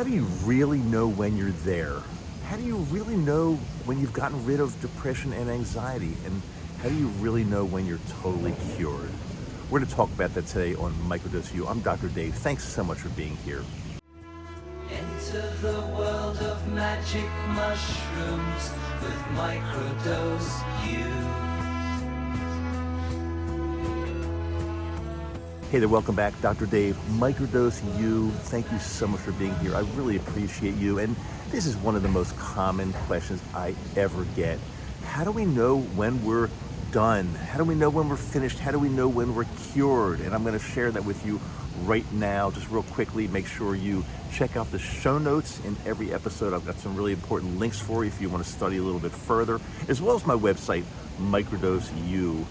How do you really know when you're there? How do you really know when you've gotten rid of depression and anxiety? And how do you really know when you're totally cured? We're going to talk about that today on Microdose U. I'm Dr. Dave. Thanks so much for being here. Enter the world of magic mushrooms with Microdose U. Hey there, welcome back. Dr. Dave, Microdose U. Thank you so much for being here. I really appreciate you. And this is one of the most common questions I ever get. How do we know when we're done? How do we know when we're finished? How do we know when we're cured? And I'm going to share that with you right now. Just real quickly, make sure you check out the show notes in every episode. I've got some really important links for you if you want to study a little bit further, as well as my website, microdoseu.com.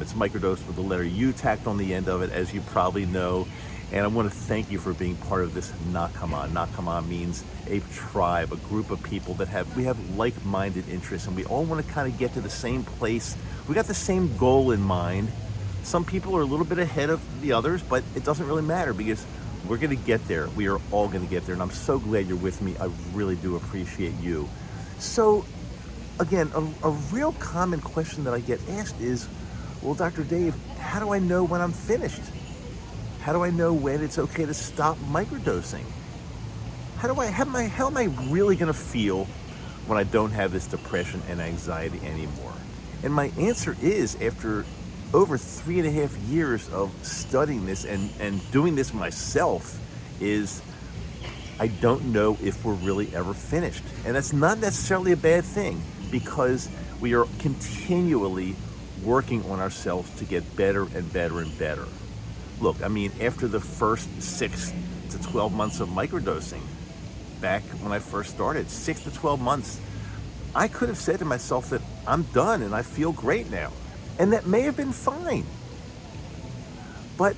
It's microdose with the letter U tacked on the end of it, as you probably know. And I want to thank you for being part of this Nakama. Nakama means a tribe, a group of people that have like-minded interests, and we all want to kind of get to the same place. We got the same goal in mind. Some people are a little bit ahead of the others, but it doesn't really matter because we're going to get there. We are all going to get there, and I'm so glad you're with me. I really do appreciate you. So, again, a real common question that I get asked is, well, Dr. Dave, how do I know when I'm finished? How do I know when it's okay to stop microdosing? How am I really going to feel when I don't have this depression and anxiety anymore? And my answer is, after over 3.5 years of studying this and doing this myself, is I don't know if we're really ever finished. And that's not necessarily a bad thing, because we are continually working on ourselves to get better and better and better. Look, I mean, after the first 6 to 12 months of microdosing, back when I first started, 6 to 12 months, I could have said to myself that I'm done and I feel great now. And that may have been fine. But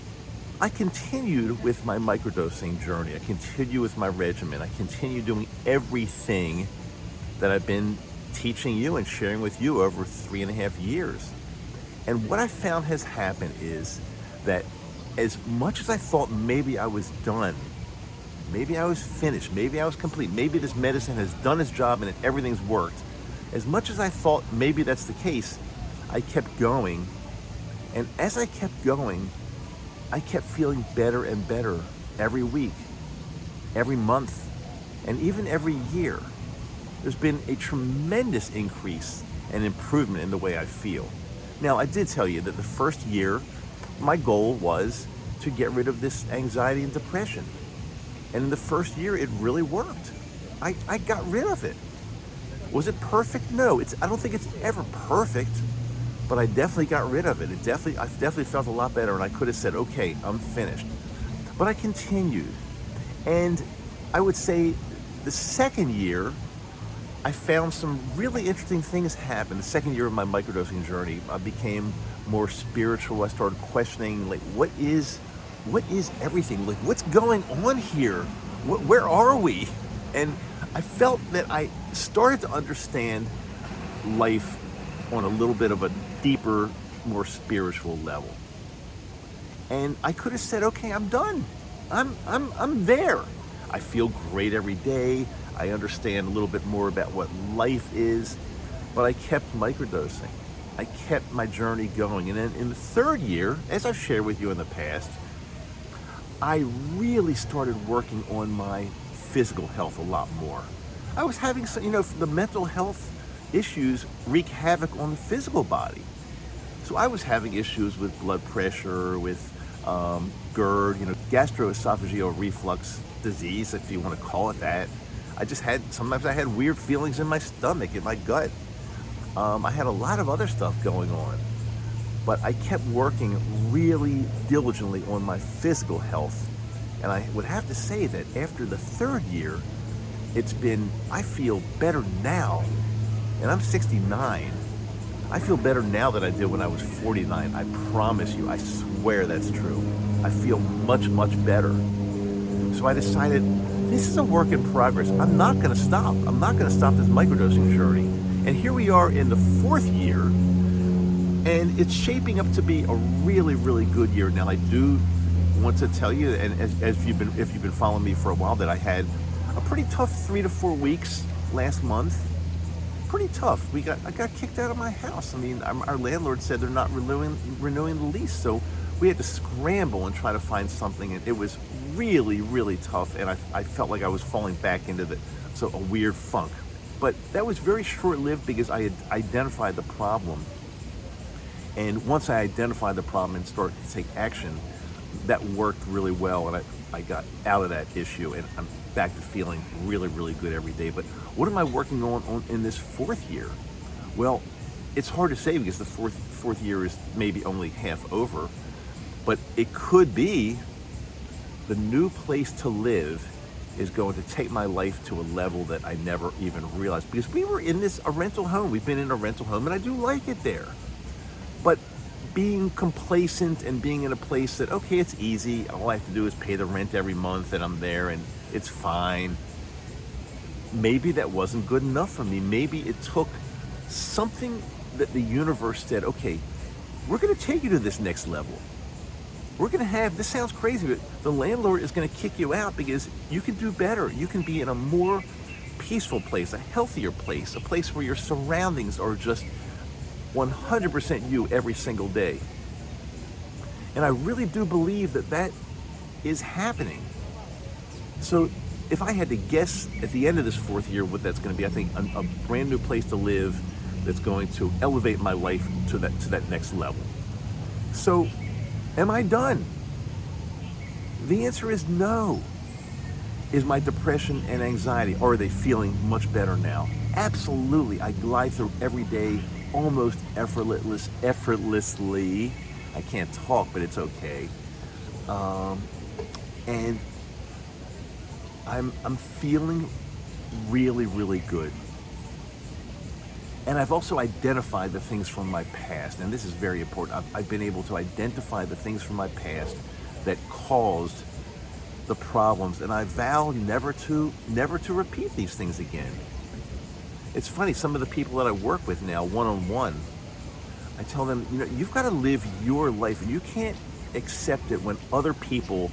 I continued with my microdosing journey. I continued with my regimen. I continued doing everything that I've been teaching you and sharing with you over 3.5 years. And what I found has happened is that as much as I thought maybe I was done, maybe I was finished, maybe I was complete, maybe this medicine has done its job and everything's worked, as much as I thought maybe that's the case, I kept going. And as I kept going, I kept feeling better and better every week, every month, and even every year. There's been a tremendous increase and improvement in the way I feel. Now, I did tell you that the first year, my goal was to get rid of this anxiety and depression. And in the first year, it really worked. I got rid of it. Was it perfect? No, I don't think it's ever perfect, but I definitely got rid of it. I definitely felt a lot better, and I could have said, okay, I'm finished. But I continued. And I would say the second year, I found some really interesting things happen. The second year of my microdosing journey, I became more spiritual. I started questioning, like, what is everything? Like, what's going on here? Where are we? And I felt that I started to understand life on a little bit of a deeper, more spiritual level. And I could have said, okay, I'm done. I'm there. I feel great every day. I understand a little bit more about what life is, but I kept microdosing. I kept my journey going. And then in the third year, as I've shared with you in the past, I really started working on my physical health a lot more. I was having some, the mental health issues wreak havoc on the physical body. So I was having issues with blood pressure, with GERD, gastroesophageal reflux disease, if you want to call it that. Sometimes I had weird feelings in my stomach, in my gut. I had a lot of other stuff going on, but I kept working really diligently on my physical health. And I would have to say that after the third year, I feel better now. And I'm 69. I feel better now than I did when I was 49. I promise you, I swear that's true. I feel much, much better. So I decided, this is a work in progress. I'm not going to stop. I'm not going to stop this microdosing journey. And here we are in the fourth year, and it's shaping up to be a really, really good year. Now, I do want to tell you, and as if you've been following me for a while, that I had a pretty tough 3 to 4 weeks last month. Pretty tough. I got kicked out of my house. I mean, our landlord said they're not renewing the lease, so we had to scramble and try to find something, and it was really, really tough, and I felt like I was falling back into a weird funk. But that was very short-lived because I had identified the problem, and once I identified the problem and started to take action, that worked really well, and I got out of that issue, and I'm back to feeling really, really good every day. But what am I working on in this fourth year? Well, it's hard to say because the fourth year is maybe only half over, but it could be the new place to live is going to take my life to a level that I never even realized, because we were in a rental home. We've been in a rental home, and I do like it there. But being complacent and being in a place that, okay, it's easy, all I have to do is pay the rent every month and I'm there and it's fine. Maybe that wasn't good enough for me. Maybe it took something that the universe said, okay, we're going to take you to this next level. We're going to have, this sounds crazy, but the landlord is going to kick you out because you can do better. You can be in a more peaceful place, a healthier place, a place where your surroundings are just 100% you every single day. And I really do believe that is happening. So if I had to guess at the end of this fourth year what that's going to be, I think a brand new place to live that's going to elevate my life to that next level. So am I done? The answer is no. Is my depression and anxiety, are they feeling much better now? Absolutely. I glide through every day almost effortlessly. I can't talk, but it's okay. And I'm feeling really, really good. And I've also identified the things from my past, and this is very important. I've been able to identify the things from my past that caused the problems, and I vow never to repeat these things again. It's funny, some of the people that I work with now, one-on-one, I tell them, you've got to live your life, and you can't accept it when other people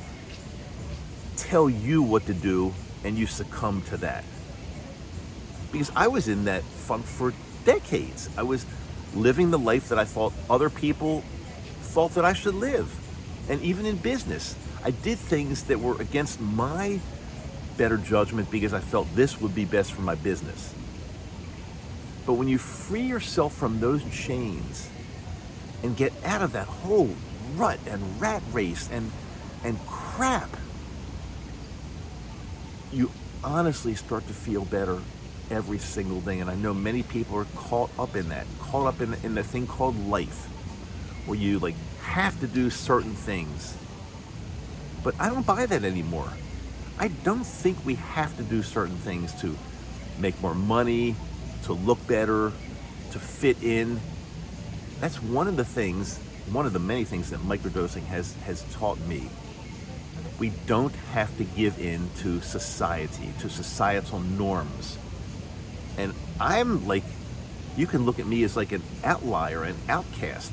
tell you what to do and you succumb to that. Because I was in that funk for decades. I was living the life that I thought other people thought that I should live. And even in business, I did things that were against my better judgment because I felt this would be best for my business. But when you free yourself from those chains and get out of that whole rut and rat race and crap, you honestly start to feel better every single day. And I know many people are caught up in the thing called life, where you have to do certain things. But I don't buy that anymore. I don't think we have to do certain things to make more money, to look better, to fit in. That's one of the many things that microdosing has taught me. We don't have to give in to society, to societal norms. And I'm you can look at me as like an outlier, an outcast,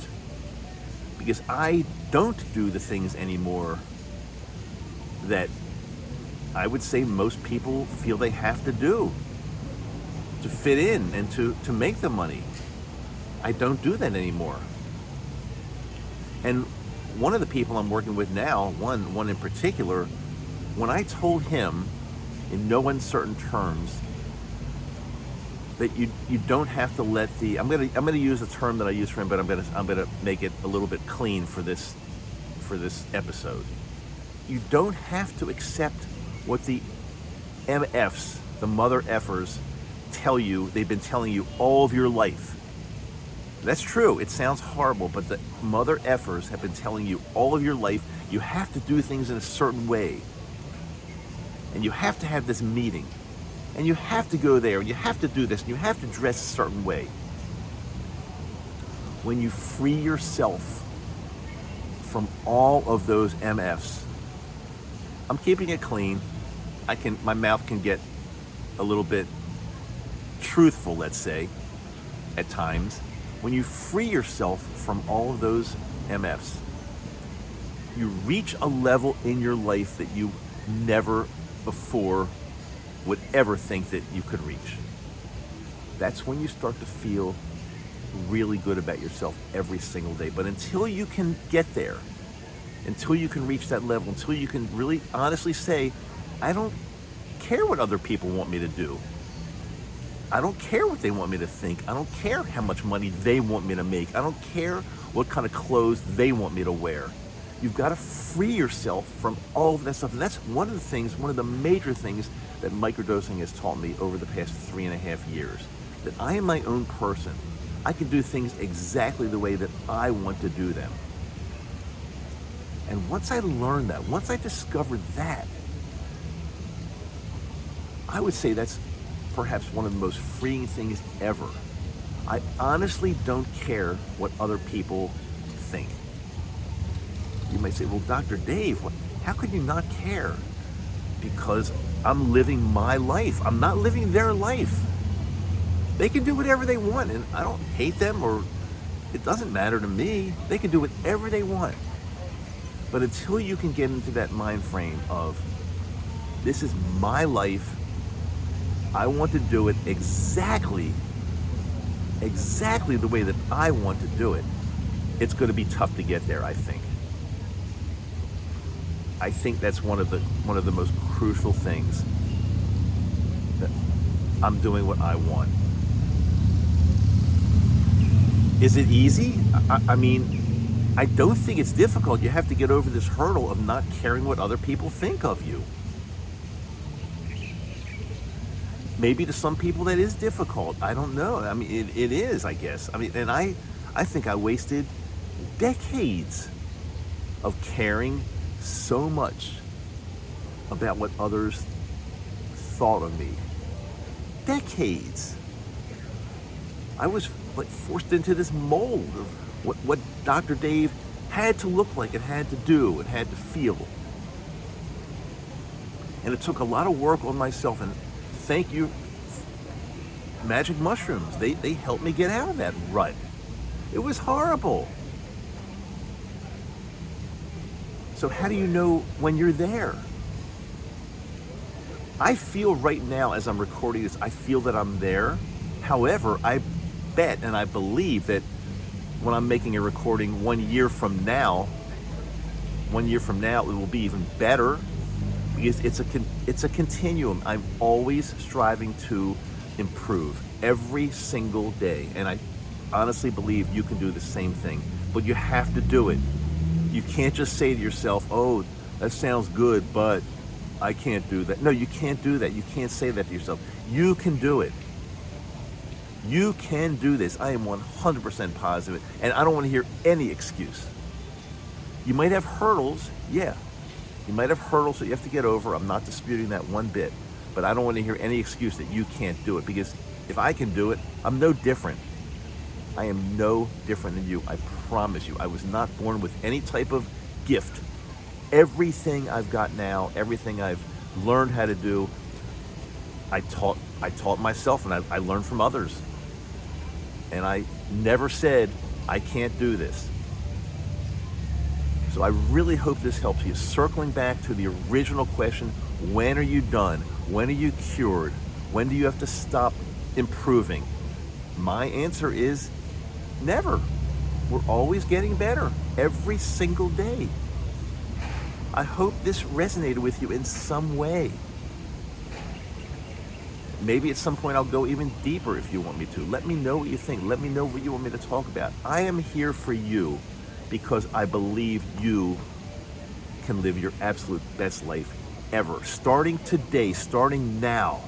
because I don't do the things anymore that I would say most people feel they have to do to fit in and to make the money. I don't do that anymore. And one of the people I'm working with now, one in particular, when I told him in no uncertain terms that you don't have to let I'm gonna use a term that I use for him, but I'm gonna make it a little bit clean for this episode. You don't have to accept what the MFs, the mother effers, tell you. They've been telling you all of your life. That's true. It sounds horrible, but the mother effers have been telling you all of your life you have to do things in a certain way. And you have to have this meeting. And you have to go there, and you have to do this, and you have to dress a certain way. When you free yourself from all of those MFs, I'm keeping it clean. My mouth can get a little bit truthful, let's say, at times. When you free yourself from all of those MFs, you reach a level in your life that you never before would ever think that you could reach. That's when you start to feel really good about yourself every single day. But until you can get there, until you can reach that level, until you can really honestly say, I don't care what other people want me to do. I don't care what they want me to think. I don't care how much money they want me to make. I don't care what kind of clothes they want me to wear. You've got to free yourself from all of that stuff. And that's one of the things, one of the major things that microdosing has taught me over the past 3.5 years. That I am my own person. I can do things exactly the way that I want to do them. And once I learned that, once I discovered that, I would say that's perhaps one of the most freeing things ever. I honestly don't care what other people think. You might say, well, Dr. Dave, how could you not care? Because I'm living my life. I'm not living their life. They can do whatever they want, and I don't hate them, or it doesn't matter to me. They can do whatever they want. But until you can get into that mind frame of, this is my life, I want to do it exactly the way that I want to do it, it's going to be tough to get there, I think. I think that's one of the most crucial things, that I'm doing what I want. Is it easy? I mean, I don't think it's difficult. You have to get over this hurdle of not caring what other people think of you. Maybe to some people that is difficult. I don't know. I mean, it is, I guess. I mean, and I think I wasted decades of caring so much about what others thought of me. Decades. I was like forced into this mold of what Dr. Dave had to look like, and had to do, and had to feel. And it took a lot of work on myself, and thank you, magic mushrooms. They helped me get out of that rut. It was horrible. So how do you know when you're there? I feel right now, as I'm recording this, I feel that I'm there. However, I bet and I believe that when I'm making a recording 1 year from now, it will be even better, because it's a continuum. I'm always striving to improve every single day, and I honestly believe you can do the same thing, but you have to do it. You can't just say to yourself, oh, that sounds good, but I can't do that. No, you can't do that. You can't say that to yourself. You can do it. You can do this. I am 100% positive, and I don't want to hear any excuse. You might have hurdles, yeah. You might have hurdles that you have to get over. I'm not disputing that one bit, but I don't want to hear any excuse that you can't do it, because if I can do it, I'm no different. I am no different than you. I promise you. I was not born with any type of gift. Everything I've got now, everything I've learned how to do, I taught myself, and I learned from others. And I never said, I can't do this. So I really hope this helps you. Circling back to the original question, when are you done? When are you cured? When do you have to stop improving? My answer is never. We're always getting better every single day. I hope this resonated with you in some way. Maybe at some point I'll go even deeper if you want me to. Let me know what you think. Let me know what you want me to talk about. I am here for you because I believe you can live your absolute best life ever. Starting today, starting now.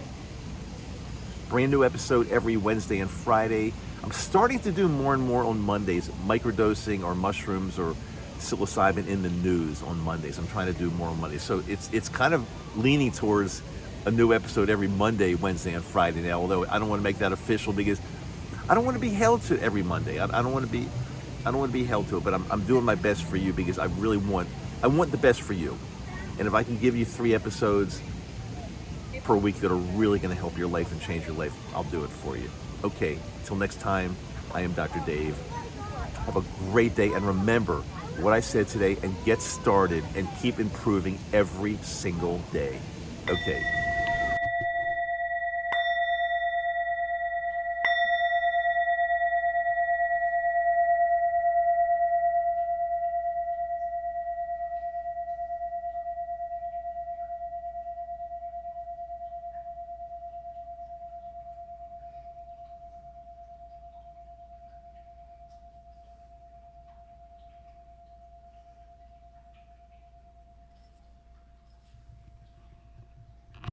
Brand new episode every Wednesday and Friday. I'm starting to do more and more on Mondays, microdosing or mushrooms or psilocybin in the news on Mondays. I'm trying to do more on Mondays. So it's kind of leaning towards a new episode every Monday, Wednesday, and Friday now, although I don't want to make that official because I don't want to be held to every Monday. I don't want to be held to it, but I'm doing my best for you because I want the best for you. And if I can give you 3 episodes per week that are really going to help your life and change your life, I'll do it for you. Okay, till next time, I am Dr. Dave. Have a great day, and remember, what I said today and get started and keep improving every single day. Okay,